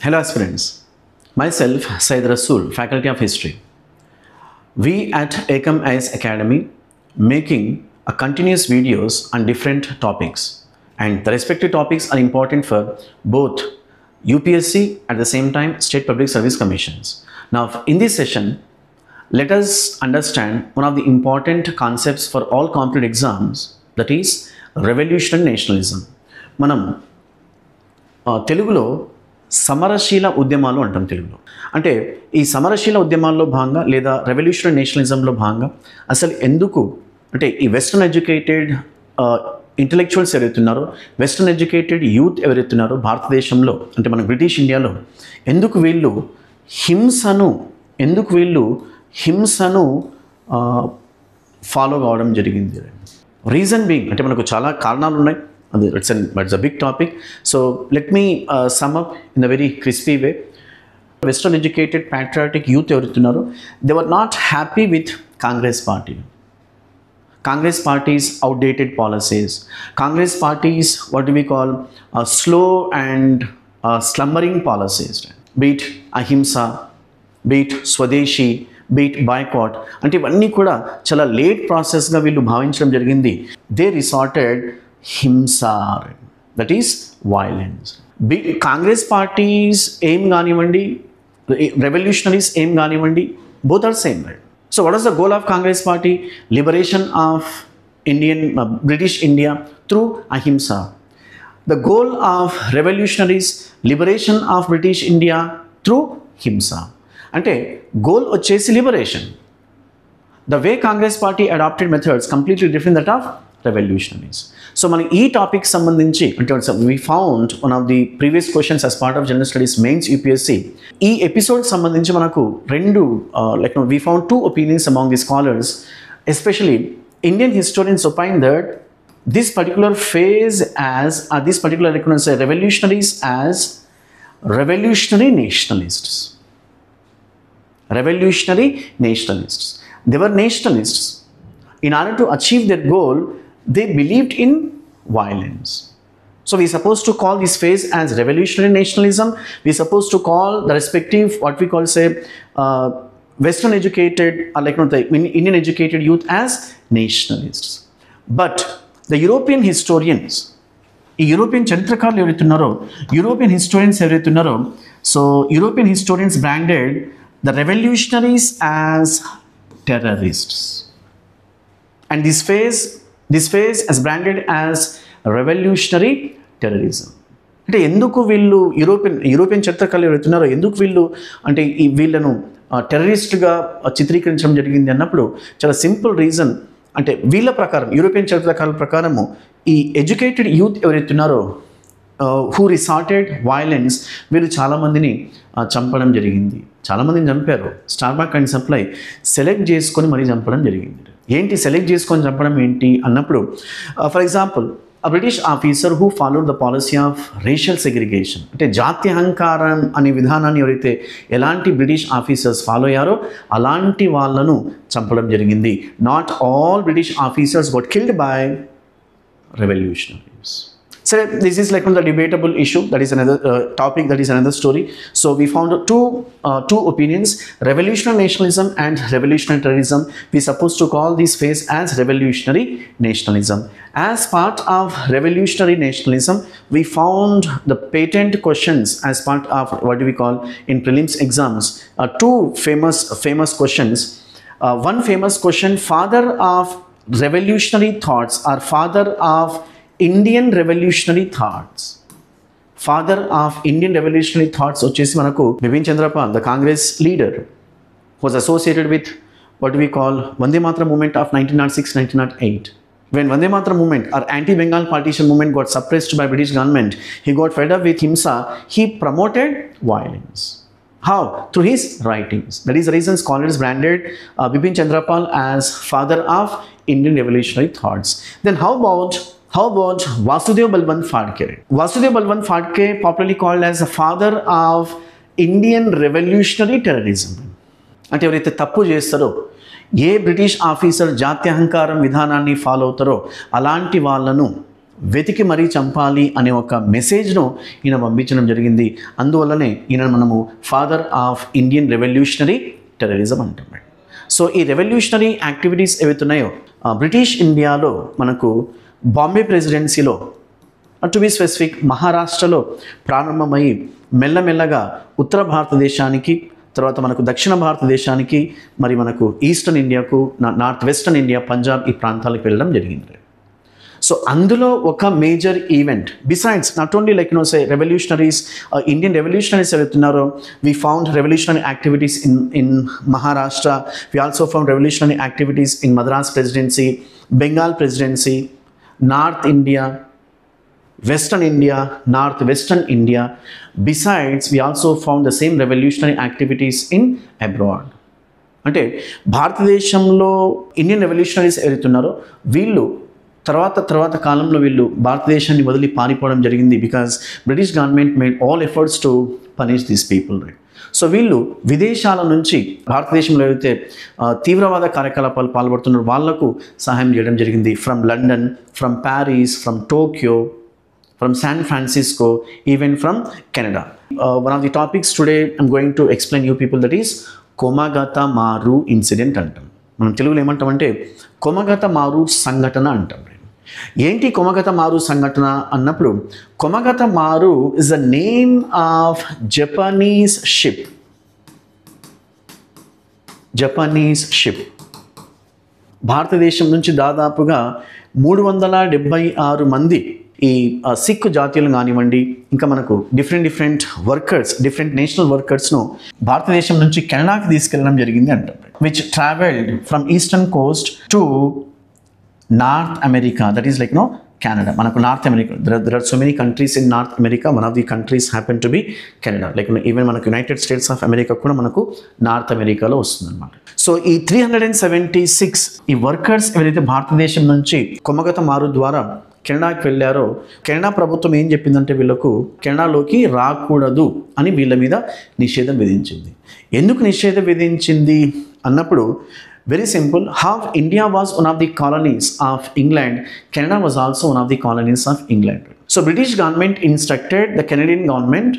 Hello aspirants, myself Syed Rasool, Faculty of History. We at Ekam IAS Academy making a continuous videos on different topics, and the respective topics are important for both UPSC at the same time State Public Service Commissions. Now in this session, let us understand one of the important concepts for all competitive exams, that is revolutionary nationalism. మనం తెలుగులో సమరశీల ఉద్యమాలు అంటాం. తెలుగులో అంటే ఈ సమరశీల ఉద్యమాల్లో భాగంగా లేదా రెవల్యూషనరీ నేషనలిజంలో భాగంగా అసలు ఎందుకు అంటే ఈ వెస్టర్న్ ఎడ్యుకేటెడ్ ఇంటలెక్చువల్స్ ఎవరైతున్నారో, వెస్టర్న్ ఎడ్యుకేటెడ్ యూత్ ఎవరైతున్నారో భారతదేశంలో అంటే మన బ్రిటిష్ ఇండియాలో ఎందుకు వీళ్ళు హింసను ఫాలో కావడం జరిగింది. రీజన్ బీయింగ్ అంటే మనకు చాలా కారణాలు ఉన్నాయి. It's a big topic. So let me sum up in a very crispy way. Western educated patriotic youth everythunaro, they were not happy with Congress party. Congress party's outdated policies. Congress party's what do we call slow and slumbering policies. Be it ahimsa, be it swadeshi, be it boycott. అంటే ఇవన్నీ కూడా చాలా late ప్రాసెస్గా వీళ్ళు భావించడం జరిగింది. They resorted హింసా, that is violence. Congress parties ఏం కానివ్వండి, రెవల్యూషనరీస్ ఏం కానివ్వండి, both are same, right? So what is the goal of Congress party? Liberation of British India through అహింసా. The goal of revolutionaries, liberation of British India through హింసా. అంటే goal వచ్చేసి liberation. The way Congress party adopted methods completely different that of revolutionaries. So మనకి ఈ topic సంబంధించి అంటే we found one of the previous questions as part of general studies mains UPSC. ఈ episode సంబంధించి మనకు we found two opinions among the scholars. Especially Indian historians opine that this particular phase as this particular revolutionaries as revolutionary nationalists. Revolutionary nationalists. They were nationalists. In order to achieve their goal, they believed in violence. So we're supposed to call this phase as revolutionary nationalism. We're supposed to call the respective, what we call Western educated or the Indian educated youth as nationalists. But the European historians, European చరిత్రకారులు ఎవరైతున్నారో, European historians ఎవరైతున్నారో, so European historians branded the revolutionaries as terrorists. And this phase is branded as revolutionary terrorism. అంటే ఎందుకు వీళ్ళు European చరిత్రకారులు ఎవరైతున్నారో ఎందుకు వీళ్ళు అంటే వీళ్ళను టెర్రరిస్ట్గా చిత్రీకరించడం జరిగింది అన్నప్పుడు చాలా సింపుల్ రీజన్. అంటే వీళ్ళ ప్రకారం, యూరోపియన్ చరిత్రకారుల ప్రకారము ఈ ఎడ్యుకేటెడ్ యూత్ ఎవరైతున్నారో హూ రిసార్టెడ్ వైలెన్స్, వీళ్ళు చాలామందిని చంపడం జరిగింది. చాలామందిని చంపారు. స్టార్బక్ అండ్ సప్లై సెలెక్ట్ చేసుకొని మరీ చంపడం జరిగింది. ఏంటి సెలెక్ట్ చేసుకొని చంపడం ఏంటి అన్నప్పుడు, for example a British officer who followed the policy of racial segregation, అంటే జాత్యహంకారం అనే విధానాన్ని ఎవరైతే ఎలాంటి బ్రిటిష్ ఆఫీసర్స్ ఫాలో అయ్యారో అలాంటి వాళ్ళను చంపడం జరిగింది. Not all British officers got killed by revolutionaries. So this is like the debatable issue. That is another topic. That is another story. So we found two opinions: revolutionary nationalism and revolutionary terrorism. We supposed to call this phase as revolutionary nationalism. As part of revolutionary nationalism, we found the patent questions as part of what do we call in prelims exams. Two famous questions. One famous question: father of revolutionary thoughts or father of Indian revolutionary thoughts. Father of Indian revolutionary thoughts వచ్చేసి మనకు Bipin Chanderpaul, the Congress leader, was associated with what we call Vande Mataram movement of 1906-1908. When Vande Mataram movement or anti-Bengal partition movement got suppressed by British government, he got fed up with himsa. He promoted violence. How? Through his writings. That is the reason scholars branded Bipin Chandrapal as father of Indian revolutionary thoughts. Then how about Vasudev Balwant Phadke? Vasudev Balwant Phadke, popularly called as the father of Indian revolutionary terrorism. అంటే ఎవరైతే తప్పు చేస్తారో, ఏ British officer జాత్యహంకారం విధానాన్ని follow అవుతారో అలాంటి వాళ్ళను వెతికి మరీ చంపాలి అనే ఒక మెసేజ్ను ఈయన పంపించడం జరిగింది. అందువల్లనే ఈయన మనము father of Indian revolutionary terrorism అంటాం. సో ఈ రెవల్యూషనరీ యాక్టివిటీస్ ఏవైతున్నాయో బ్రిటిష్ ఇండియాలో మనకు బాంబే ప్రెసిడెన్సీలో, టు బి స్పెసిఫిక్ మహారాష్ట్రలో ప్రారంభమై మెల్లమెల్లగా ఉత్తర భారతదేశానికి, తర్వాత మనకు దక్షిణ భారతదేశానికి, మరి మనకు ఈస్టర్న్ ఇండియాకు, నార్త్ వెస్టర్న్ ఇండియా, పంజాబ్ ఈ ప్రాంతాలకు వెళ్ళడం జరిగింది. సో అందులో ఒక major event besides not only like say revolutionaries, Indian revolutionaries ఎవరుతున్నారో we found revolutionary activities in Maharashtra. We also found revolutionary activities in Madras presidency, Bengal presidency, north India, Western India, Northwestern India. Besides, we also found the same revolutionary activities in abroad. అంటే భారతదేశంలో Indian revolutionaries ఎవరైతున్నారో వీళ్ళు తర్వాత కాలంలో వీళ్ళు భారతదేశాన్ని వదిలి పారిపోవడం జరిగింది. Because British government made all efforts to punish these people, right. So వీళ్ళు విదేశాల నుంచి భారతదేశంలో ఏదైతే తీవ్రవాద కార్యకలాపాలు పాల్పడుతున్నారో వాళ్లకు సహాయం చేయడం జరిగింది. From London, from Paris, from Tokyo, from San Francisco, even from Canada. One of the topics today I'm going to explain you people, that is Komagata Maru incident అంటాం. మనం తెలుగులో ఏమంటామంటే కొమగత మారు సంఘటన అంటాం. ఏంటి కొమగత మారు సంఘటన అన్నప్పుడు, కొమగత మారు is the name of Japanese ship. భారతదేశం నుంచి దాదాపుగా 376 మంది ఈ సిక్ జాతీయులు కానివ్వండి, ఇంకా మనకు డిఫరెంట్ వర్కర్స్, డిఫరెంట్ నేషనల్ వర్కర్స్ను భారతదేశం నుంచి కెనడాకి తీసుకెళ్ళడం జరిగింది అంటారు. Which travelled from eastern Coast to north America, that is like Canada. మనకు north America, there are so many countries in North America. One of the countries happen to be Canada. Like even మనకు United states of America కూడా మనకు north అమెరికాలో వస్తుంది అనమాట. So ఈ 376 ఈ workers ఎవరైతే భారతదేశం నుంచి కొమగత మారు ద్వారా కెనడాకి వెళ్ళారో, కెనడా ప్రభుత్వం ఏం చెప్పిందంటే వీళ్ళకు కెనడాలోకి రాకూడదు అని వీళ్ళ మీద నిషేధం విధించింది. ఎందుకు నిషేధం విధించింది అన్నప్పుడు, very simple, how India was one of the colonies of England, Canada was also one of the colonies of England. So British government instructed the Canadian government,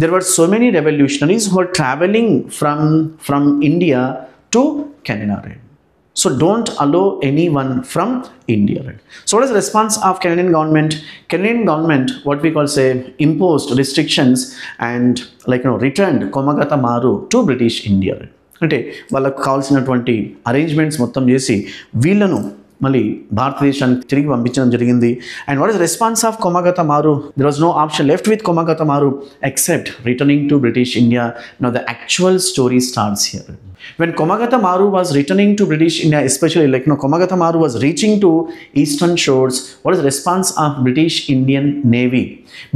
there were so many revolutionaries who were traveling from India to Canada, right? So don't allow anyone from India, right? So what is the response of Canadian government? Canadian government, what we call say, imposed restrictions and returned Komagata Maru to British India, right? అంటే వాళ్ళకు కావాల్సినటువంటి arrangements మొత్తం చేసి వీళ్ళను మళ్ళీ భారతదేశానికి తిరిగి పంపించడం జరిగింది. And what is response of Komagata Maru? There was no option left with Komagata Maru except returning to British India. Now the actual story starts here. When Komagata Maru was returning to British India, especially Komagata Maru was reaching to eastern shores, what is the response of British Indian Navy?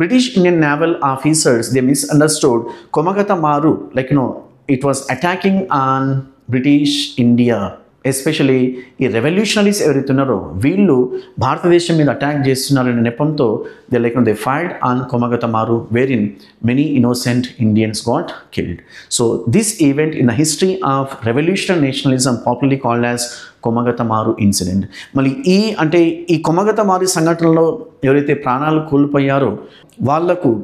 British Indian naval officers, they misunderstood Komagata Maru, it was attacking on British India. Especially ఈ revolutionaries ఎవరైతున్నారో వీళ్ళు భారతదేశం మీద attack చేస్తున్నారనే నెపంతో they fired on Komagata Maru, where in many innocent Indians got killed. So this event in the history of revolutionary nationalism popularly called as Komagata Maru incident. మళ్ళీ ఈ కొమగత మారు సంఘటనలో ఎవరైతే ప్రాణాలు కోల్పోయారో వాళ్లకు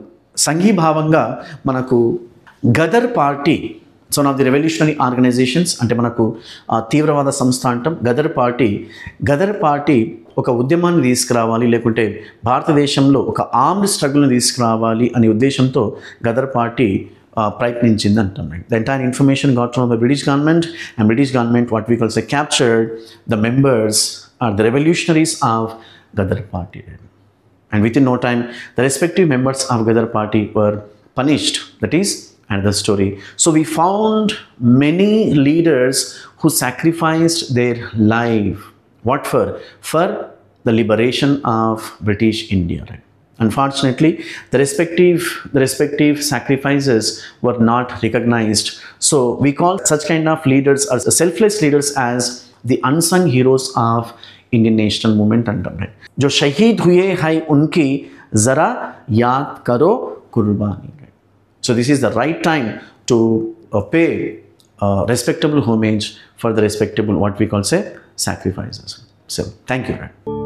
సంఘీభావంగా మనకు Ghadar party, one of the revolutionary organisations, అంటే మనకు తీవ్రవాద సంస్థ అంటాం గదర్ పార్టీ ఒక ఉద్యమాన్ని తీసుకురావాలి, లేకుంటే భారతదేశంలో ఒక ఆర్మ్డ్ స్ట్రగుల్ని తీసుకురావాలి అనే ఉద్దేశంతో గదర్ పార్టీ ప్రయత్నించింది అంటాం. The entire information got from the British government, and British government what we call say captured the members are the revolutionaries of Ghadar Party. And within no time, the respective members of Gadar party were punished. That is another story. So we found many leaders who sacrificed their life. What for? For the liberation of British India. Right? Unfortunately, the respective sacrifices were not recognized. So we call such kind of leaders as selfless leaders as the unsung heroes of Indian national movement अंटाम है. जो शहीद हुए हैं उनकी जरा याद करो कुर्बानी. So this is the right time to pay respectable homage for the respectable what we call say sacrifices. So thank you.